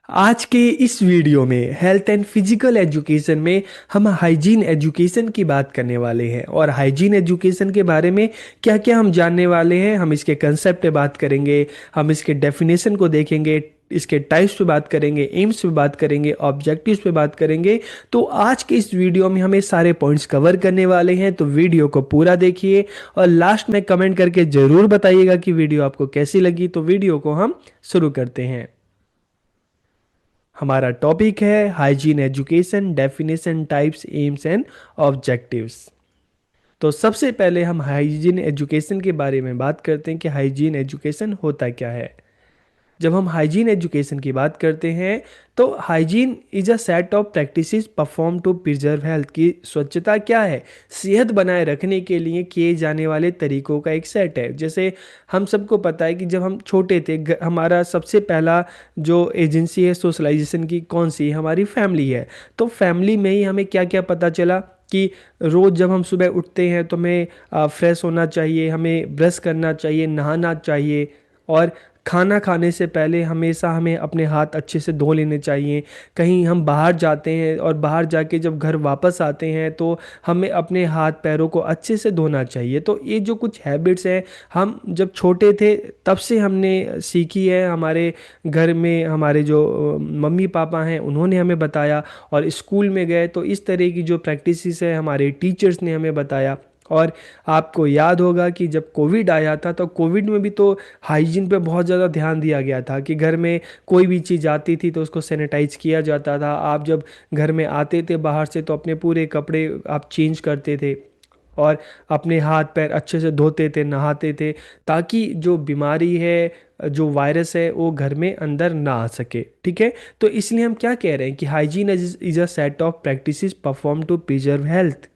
आज के इस वीडियो में हेल्थ एंड फिजिकल एजुकेशन में हम हाइजीन एजुकेशन की बात करने वाले हैं। और हाइजीन एजुकेशन के बारे में क्या क्या हम जानने वाले हैं, हम इसके कंसेप्ट पे बात करेंगे, हम इसके डेफिनेशन को देखेंगे, इसके टाइप्स पे बात करेंगे, एम्स पे बात करेंगे, ऑब्जेक्टिव्स पे बात करेंगे। तो आज के इस वीडियो में हम ये सारे पॉइंट्स कवर करने वाले हैं, तो वीडियो को पूरा देखिए और लास्ट में कमेंट करके ज़रूर बताइएगा कि वीडियो आपको कैसी लगी। तो वीडियो को हम शुरू करते हैं। हमारा टॉपिक है hygiene education, definition, types, AIIMS and objectives. तो सबसे पहले हम हाइजीन एजुकेशन के बारे में बात करते हैं कि हाइजीन एजुकेशन होता क्या है। जब हम हाइजीन एजुकेशन की बात करते हैं तो hygiene is a set of practices perform to preserve health. की स्वच्छता क्या है? सेहत बनाए रखने के लिए किए जाने वाले तरीकों का एक सेट है। जैसे हम सबको पता है कि जब हम छोटे थे, हमारा सबसे पहला जो एजेंसी है सोशलाइजेशन की, कौन सी? हमारी फैमिली है। तो फैमिली में ही हमें क्या क्या पता चला कि रोज़ जब हम सुबह उठते हैं तो हमें फ्रेश होना चाहिए, हमें ब्रश करना चाहिए, नहाना चाहिए, और खाना खाने से पहले हमेशा हमें अपने हाथ अच्छे से धो लेने चाहिए। कहीं हम बाहर जाते हैं और बाहर जाके जब घर वापस आते हैं तो हमें अपने हाथ पैरों को अच्छे से धोना चाहिए। तो ये जो कुछ हैबिट्स हैं, हम जब छोटे थे तब से हमने सीखी है। हमारे घर में हमारे जो मम्मी पापा हैं उन्होंने हमें बताया, और स्कूल में गए तो इस तरह की जो प्रैक्टिसेस है हमारे टीचर्स ने हमें बताया। और आपको याद होगा कि जब कोविड आया था तो कोविड में भी तो हाइजीन पे बहुत ज़्यादा ध्यान दिया गया था कि घर में कोई भी चीज़ आती थी तो उसको सैनिटाइज किया जाता था। आप जब घर में आते थे बाहर से तो अपने पूरे कपड़े आप चेंज करते थे और अपने हाथ पैर अच्छे से धोते थे, नहाते थे, ताकि जो बीमारी है, जो वायरस है, वो घर में अंदर ना आ सके। ठीक है। तो इसलिए हम क्या कह रहे हैं कि hygiene is a set of practices perform to preserve health.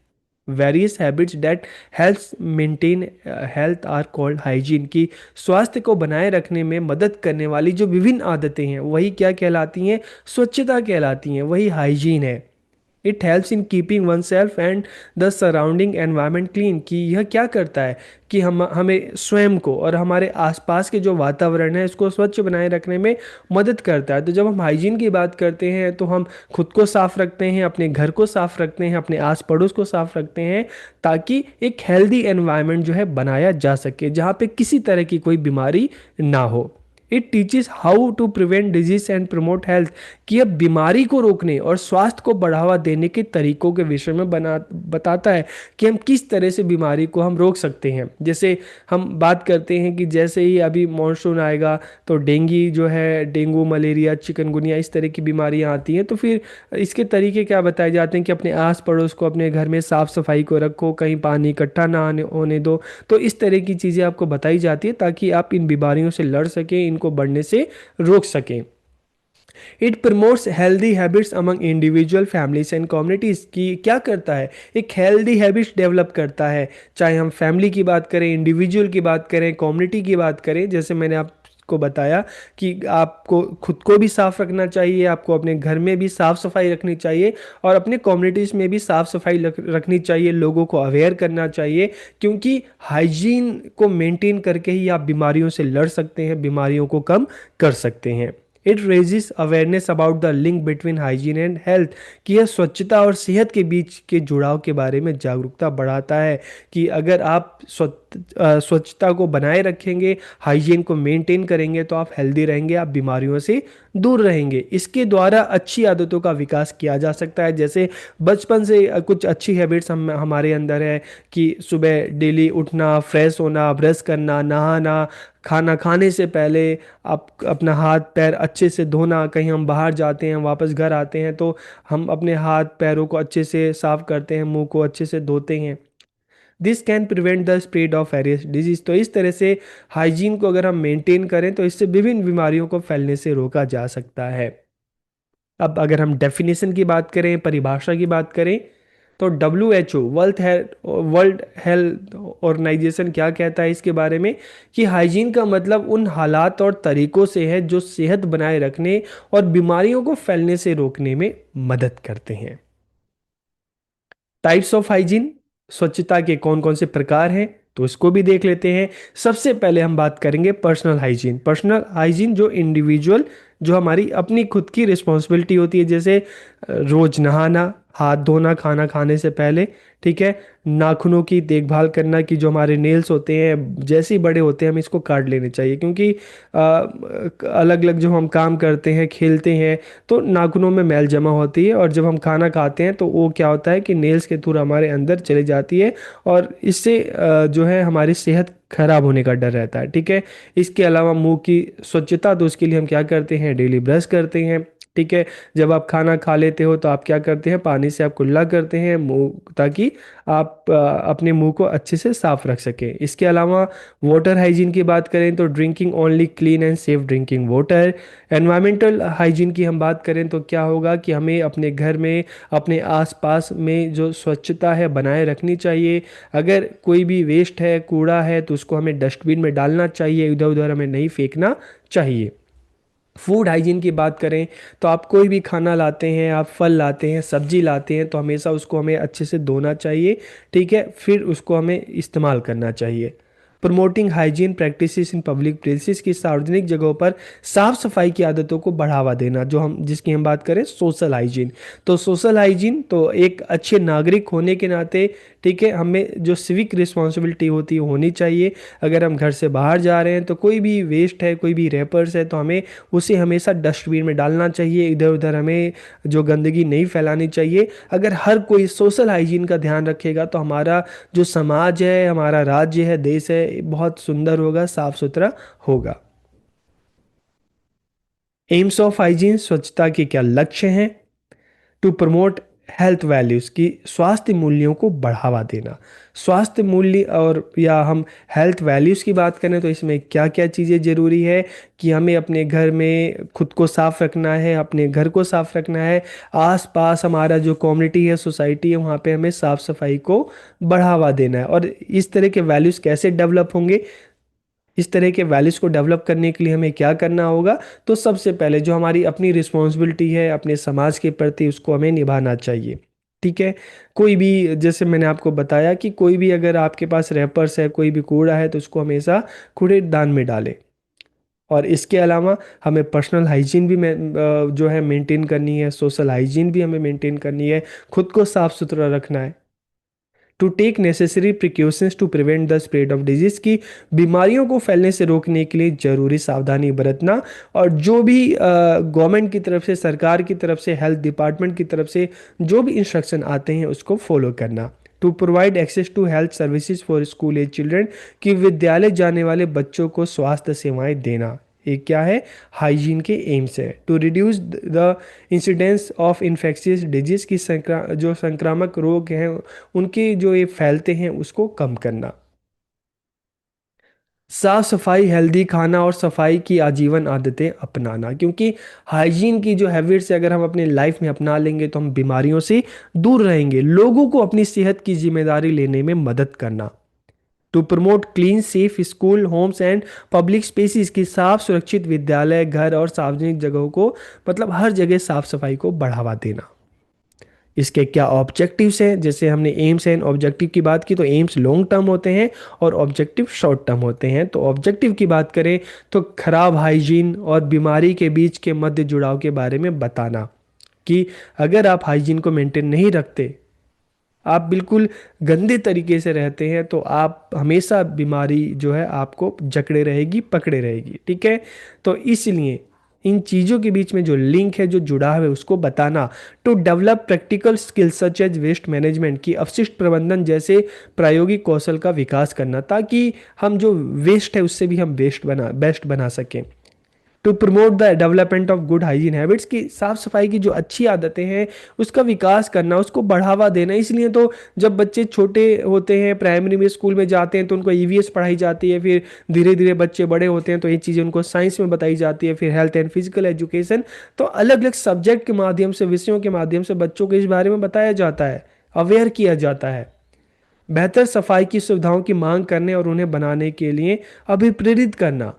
Various habits that health maintain health are called hygiene. की स्वास्थ्य को बनाए रखने में मदद करने वाली जो विभिन्न आदतें हैं वही क्या कहलाती हैं? स्वच्छता कहलाती हैं, वही हाइजीन है। It helps in keeping one self and the surrounding environment clean. कि यह क्या करता है कि हम हमें स्वयं को और हमारे आसपास के जो वातावरण है इसको स्वच्छ बनाए रखने में मदद करता है। तो जब हम हाइजीन की बात करते हैं तो हम खुद को साफ रखते हैं, अपने घर को साफ रखते हैं, अपने आस पड़ोस को साफ रखते हैं, ताकि एक हेल्दी एनवायरनमेंट जो है बनाया जा सके जहाँ पे किसी तरह की कोई बीमारी ना हो। It teaches how to prevent disease and promote health. कि अब बीमारी को रोकने और स्वास्थ्य को बढ़ावा देने के तरीकों के विषय में बताता है कि हम किस तरह से बीमारी को हम रोक सकते हैं। जैसे हम बात करते हैं कि जैसे ही अभी मॉनसून आएगा तो डेंगू जो है, डेंगू, मलेरिया, चिकनगुनिया, इस तरह की बीमारियां आती हैं। तो फिर इसके तरीके क्या बताए जाते हैं कि अपने आस पड़ोस को, अपने घर में साफ सफाई को रखो, कहीं पानी इकट्ठा ना होने दो। तो इस तरह की चीज़ें आपको बताई जाती है ताकि आप इन बीमारियों से लड़ सकें, इनको बढ़ने से रोक सकें। It promotes healthy habits among individual, families and communities. की क्या करता है? एक हेल्दी हैबिट्स डेवलप करता है। चाहे हम फैमिली की बात करें, इंडिविजुअल की बात करें, कम्युनिटी की बात करें। जैसे मैंने आपको बताया कि आपको खुद को भी साफ रखना चाहिए, आपको अपने घर में भी साफ सफाई रखनी चाहिए, और अपने कम्युनिटीज में भी साफ सफाई रखनी चाहिए, लोगों को अवेयर करना चाहिए। क्योंकि हाइजीन को मेंटेन करके ही आप बीमारियों से लड़ सकते हैं, बीमारियों को कम कर सकते हैं। It raises awareness about the link between hygiene and health. कि यह स्वच्छता और सेहत के बीच के जुड़ाव के बारे में जागरूकता बढ़ाता है। कि अगर आप स्वच्छता को बनाए रखेंगे, हाइजीन को मेंटेन करेंगे, तो आप हेल्दी रहेंगे, आप बीमारियों से दूर रहेंगे। इसके द्वारा अच्छी आदतों का विकास किया जा सकता है। जैसे बचपन से कुछ अच्छी हैबिट्स हमारे अंदर है कि सुबह डेली उठना, फ्रेश होना, ब्रश करना, नहाना, खाना खाने से पहले आप अपना हाथ पैर अच्छे से धोना। कहीं हम बाहर जाते हैं, वापस घर आते हैं तो हम अपने हाथ पैरों को अच्छे से साफ करते हैं, मुंह को अच्छे से धोते हैं। This can prevent the spread of various disease. तो इस तरह से हाइजीन को अगर हम मेंटेन करें तो इससे विभिन्न बीमारियों को फैलने से रोका जा सकता है। अब अगर हम डेफिनेशन की बात करें, परिभाषा की बात करें, तो WHO, वर्ल्ड हेल्थ ऑर्गेनाइजेशन क्या कहता है इसके बारे में? कि हाइजीन का मतलब उन हालात और तरीकों से है जो सेहत बनाए रखने और बीमारियों को फैलने से रोकने में मदद करते हैं। टाइप्स ऑफ हाइजीन, स्वच्छता के कौन कौन से प्रकार हैं, तो इसको भी देख लेते हैं। सबसे पहले हम बात करेंगे पर्सनल हाइजीन। पर्सनल हाइजीन जो इंडिविजुअल जो हमारी अपनी खुद की रिस्पॉन्सिबिलिटी होती है, जैसे रोज नहाना, हाथ धोना खाना खाने से पहले, ठीक है, नाखूनों की देखभाल करना, कि जो हमारे नेल्स होते हैं जैसे ही बड़े होते हैं हमें इसको काट लेने चाहिए, क्योंकि अलग अलग जो हम काम करते हैं, खेलते हैं, तो नाखूनों में मैल जमा होती है, और जब हम खाना खाते हैं तो वो क्या होता है कि नेल्स के थ्रू हमारे अंदर चली जाती है, और इससे जो है हमारी सेहत खराब होने का डर रहता है, ठीक है। इसके अलावा मुंह की स्वच्छता, तो उसके लिए हम क्या करते हैं, डेली ब्रश करते हैं, ठीक है। जब आप खाना खा लेते हो तो आप क्या करते हैं, पानी से आप कुल्ला करते हैं मुंह, ताकि आप अपने मुंह को अच्छे से साफ रख सकें। इसके अलावा वाटर हाइजीन की बात करें तो drinking only clean and safe drinking water. Environmental hygiene की हम बात करें तो क्या होगा कि हमें अपने घर में, अपने आसपास में जो स्वच्छता है बनाए रखनी चाहिए। अगर कोई भी वेस्ट है, कूड़ा है, तो उसको हमें डस्टबिन में डालना चाहिए, इधर उधर हमें नहीं फेंकना चाहिए। फूड हाइजीन की बात करें तो आप कोई भी खाना लाते हैं, आप फल लाते हैं, सब्जी लाते हैं, तो हमेशा उसको हमें अच्छे से धोना चाहिए, ठीक है, फिर उसको हमें इस्तेमाल करना चाहिए। Promoting hygiene practices in public places की सार्वजनिक जगहों पर साफ सफाई की आदतों को बढ़ावा देना, जो हम जिसकी हम बात करें सोशल हाइजीन। तो सोशल हाइजीन तो एक अच्छे नागरिक होने के नाते, ठीक है, हमें जो सिविक रिस्पॉन्सिबिलिटी होती है होनी चाहिए। अगर हम घर से बाहर जा रहे हैं तो कोई भी वेस्ट है, कोई भी रैपर्स है, तो हमें उसे हमेशा डस्टबिन में डालना चाहिए, इधर उधर हमें जो गंदगी नहीं फैलानी चाहिए। अगर हर कोई सोशल हाइजीन का ध्यान रखेगा तो हमारा जो समाज है, हमारा राज्य है, देश है, बहुत सुंदर होगा, साफ सुथरा होगा। एम्स ऑफ हाइजीन, स्वच्छता के क्या लक्ष्य हैं? टू प्रमोट हेल्थ वैल्यूज की, स्वास्थ्य मूल्यों को बढ़ावा देना। स्वास्थ्य मूल्य, और या हम हेल्थ वैल्यूज की बात करें तो इसमें क्या क्या चीज़ें ज़रूरी है, कि हमें अपने घर में खुद को साफ रखना है, अपने घर को साफ रखना है, आस पास हमारा जो कम्युनिटी है, सोसाइटी है, वहाँ पे हमें साफ सफाई को बढ़ावा देना है। और इस तरह के वैल्यूज़ कैसे डेवलप होंगे, इस तरह के वैल्यूज़ को डेवलप करने के लिए हमें क्या करना होगा? तो सबसे पहले जो हमारी अपनी रिस्पॉन्सिबिलिटी है अपने समाज के प्रति, उसको हमें निभाना चाहिए, ठीक है। कोई भी, जैसे मैंने आपको बताया कि कोई भी अगर आपके पास रैपर्स है, कोई भी कूड़ा है, तो उसको हमेशा कूड़ेदान में डालें। और इसके अलावा हमें पर्सनल हाइजीन भी जो है मेंटेन करनी है, सोशल हाइजीन भी हमें मेंटेन करनी है, खुद को साफ सुथरा रखना है। To take necessary precautions to prevent the spread of disease, की बीमारियों को फैलने से रोकने के लिए जरूरी सावधानी बरतना। और जो भी गवर्नमेंट की तरफ से, सरकार की तरफ से, हेल्थ डिपार्टमेंट की तरफ से जो भी इंस्ट्रक्शन आते हैं उसको फॉलो करना। To provide access to health services for school age children, कि विद्यालय जाने वाले बच्चों को स्वास्थ्य सेवाएं देना। ये क्या है, हाइजीन के एम्स है। To reduce the incidence of infectious disease, की जो संक्रामक रोग हैं उनके जो ये फैलते हैं उसको कम करना। साफ सफाई, हेल्दी खाना और सफाई की आजीवन आदतें अपनाना, क्योंकि हाइजीन की जो हैबिट्स है अगर हम अपनी लाइफ में अपना लेंगे तो हम बीमारियों से दूर रहेंगे। लोगों को अपनी सेहत की जिम्मेदारी लेने में मदद करना। To promote clean safe school homes and public spaces, की साफ सुरक्षित विद्यालय, घर और सार्वजनिक जगहों को, मतलब हर जगह साफ सफाई को बढ़ावा देना। इसके क्या ऑब्जेक्टिव्स हैं, जैसे हमने एम्स एंड ऑब्जेक्टिव की बात की, तो एम्स लॉन्ग टर्म होते हैं और ऑब्जेक्टिव शॉर्ट टर्म होते हैं। तो ऑब्जेक्टिव की बात करें तो खराब हाइजीन और बीमारी के बीच के मध्य जुड़ाव के बारे में बताना, कि अगर आप हाइजीन को मेंटेन नहीं रखते, आप बिल्कुल गंदे तरीके से रहते हैं, तो आप हमेशा बीमारी जो है आपको जकड़े रहेगी, पकड़े रहेगी, ठीक है। तो इसलिए इन चीज़ों के बीच में जो लिंक है, जो जुड़ाव है, उसको बताना। To develop practical skills such as waste management, की अपशिष्ट प्रबंधन जैसे प्रायोगिक कौशल का विकास करना, ताकि हम जो वेस्ट है उससे भी हम बेस्ट बना सकें। To promote the development of good hygiene habits, की साफ सफाई की जो अच्छी आदतें हैं उसका विकास करना, उसको बढ़ावा देना। इसलिए तो जब बच्चे छोटे होते हैं, प्राइमरी में, स्कूल में जाते हैं, तो उनको ईवीएस पढ़ाई जाती है, फिर धीरे धीरे बच्चे बड़े होते हैं तो ये चीज़ें उनको साइंस में बताई जाती है, फिर हेल्थ एंड फिजिकल एजुकेशन। तो अलग अलग सब्जेक्ट के माध्यम से, विषयों के माध्यम से बच्चों को इस बारे में बताया जाता है, अवेयर किया जाता है। बेहतर सफाई की सुविधाओं की मांग करने और उन्हें बनाने के लिए अभिप्रेरित करना,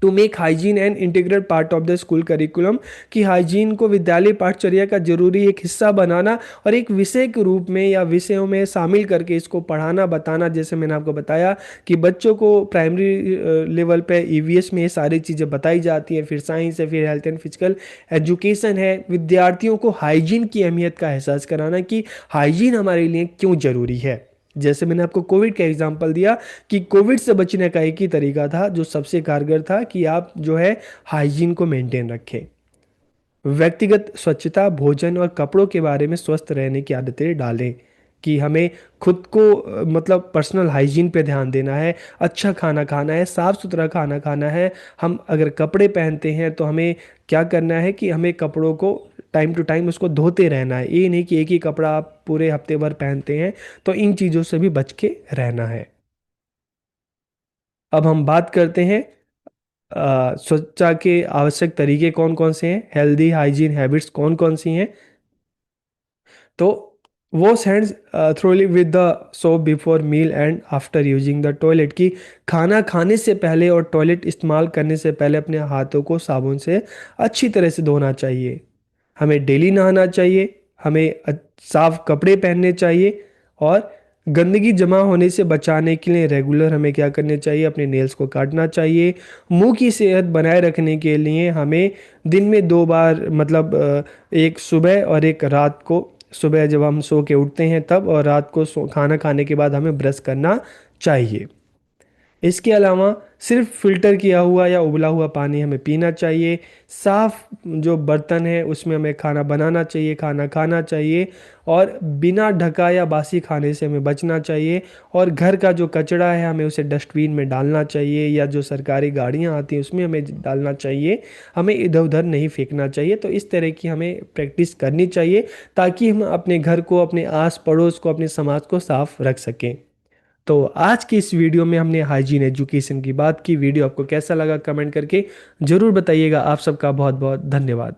to make hygiene an integral part of the school curriculum, कि हाइजीन को विद्यालय पाठचर्या का जरूरी एक हिस्सा बनाना और एक विषय के रूप में या विषयों में शामिल करके इसको पढ़ाना बताना। जैसे मैंने आपको बताया कि बच्चों को प्राइमरी लेवल पे ईवीएस में ये सारी चीज़ें बताई जाती हैं, फिर साइंस है, फिर हेल्थ एंड फिजिकल एजुकेशन है। विद्यार्थियों को हाइजीन की अहमियत का एहसास कराना कि हाइजीन हमारे लिए क्यों जरूरी है। जैसे मैंने आपको कोविड का एग्जांपल दिया कि कोविड से बचने का एक ही तरीका था जो सबसे कारगर था, कि आप जो है हाइजीन को मेंटेन रखें। व्यक्तिगत स्वच्छता, भोजन और कपड़ों के बारे में स्वस्थ रहने की आदतें डालें, कि हमें खुद को मतलब पर्सनल हाइजीन पे ध्यान देना है, अच्छा खाना खाना है, साफ सुथरा खाना खाना है। हम अगर कपड़े पहनते हैं तो हमें क्या करना है कि हमें कपड़ों को टाइम टू टाइम उसको धोते रहना है। ये नहीं कि एक ही कपड़ा आप पूरे हफ्ते भर पहनते हैं। तो इन चीज़ों से भी बच के रहना है। अब हम बात करते हैं स्वच्छता के आवश्यक तरीके कौन कौन से हैं, हेल्दी हाइजीन हैबिट्स कौन कौन सी हैं। तो wash hands thoroughly with the soap before meal and after using the toilet, की खाना खाने से पहले और टॉयलेट इस्तेमाल करने से पहले अपने हाथों को साबुन से अच्छी तरह से धोना चाहिए। हमें डेली नहाना चाहिए। हमें साफ कपड़े पहनने चाहिए। और गंदगी जमा होने से बचाने के लिए रेगुलर हमें क्या करने चाहिए, अपने नेल्स को काटना चाहिए। मुंह की सेहत बनाए रखने के लिए हमें दिन में 2 बार मतलब एक सुबह और एक रात को, सुबह जब हम सो के उठते हैं तब, और रात को खाना खाने के बाद हमें ब्रश करना चाहिए। इसके अलावा सिर्फ फिल्टर किया हुआ या उबला हुआ पानी हमें पीना चाहिए। साफ जो बर्तन है उसमें हमें खाना बनाना चाहिए, खाना खाना चाहिए। और बिना ढका या बासी खाने से हमें बचना चाहिए। और घर का जो कचरा है हमें उसे डस्टबिन में डालना चाहिए, या जो सरकारी गाड़ियां आती हैं उसमें हमें डालना चाहिए। हमें इधर उधर नहीं फेंकना चाहिए। तो इस तरह की हमें प्रैक्टिस करनी चाहिए, ताकि हम अपने घर को, अपने आस पड़ोस को, अपने समाज को साफ रख सकें। तो आज की इस वीडियो में हमने हाइजीन एजुकेशन की बात की। वीडियो आपको कैसा लगा कमेंट करके ज़रूर बताइएगा। आप सबका बहुत बहुत धन्यवाद।